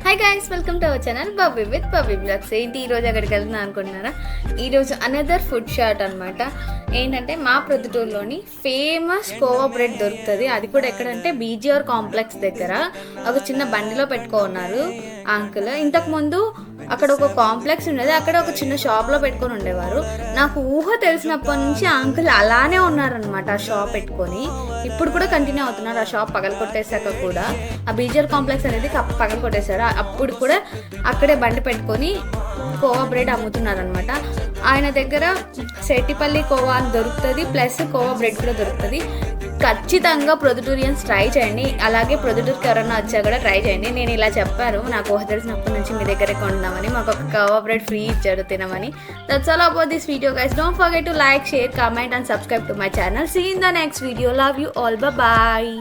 Hi guys, welcome to our channel Babbi with Babbi vlogs. ఏంటి ఈరోజు ఎక్కడికి వెళ్తున్నా అనుకుంటున్నారా? ఈరోజు అనదర్ ఫుడ్ షాట్ అనమాట. ఏంటంటే మా ప్రొద్దుటూరులోని ఫేమస్ కోవా బ్రెడ్ దొరుకుతుంది. అది కూడా ఎక్కడంటే బీజీఆర్ కాంప్లెక్స్ దగ్గర ఒక చిన్న బండిలో పెట్టుకున్నారు అంకుల్. ఇంతకుముందు అక్కడ ఒక కాంప్లెక్స్ ఉండేది, అక్కడ ఒక చిన్న షాప్లో పెట్టుకొని ఉండేవారు. నాకు ఊహ తెలిసినప్పటి నుంచి ఆ అంకుల్ అలానే ఉన్నారనమాట ఆ షాప్ పెట్టుకొని. ఇప్పుడు కూడా కంటిన్యూ అవుతున్నారు. ఆ షాప్ పగల కొట్టేశాక కూడా ఆ బీజీఆర్ కాంప్లెక్స్ అనేది పగల కొట్టేశారు. అప్పుడు కూడా అక్కడే బండి పెట్టుకొని కోవా బ్రెడ్ అమ్ముతున్నారనమాట. ఆయన దగ్గర సెట్టిపల్లి కోవా అని దొరుకుతుంది, ప్లస్ కోవా బ్రెడ్ కూడా దొరుకుతుంది. ఖచ్చితంగా ప్రొద్దుటూరియన్స్ ట్రై చేయండి. అలాగే ప్రొద్దుటూరుకి ఎవరన్నా వచ్చా కూడా ట్రై చేయండి. నేను ఇలా చెప్పాను, నాకు ఊహ తెలిసినప్పటి నుంచి మీ దగ్గరే కొంటున్నామని, మాకు ఒక కోవా బ్రెడ్ ఫ్రీ ఇచ్చారు తినమని. That's all about this video guys. Don't forget to like, share, comment and subscribe to my channel. See in the next video. Love you all. Bye.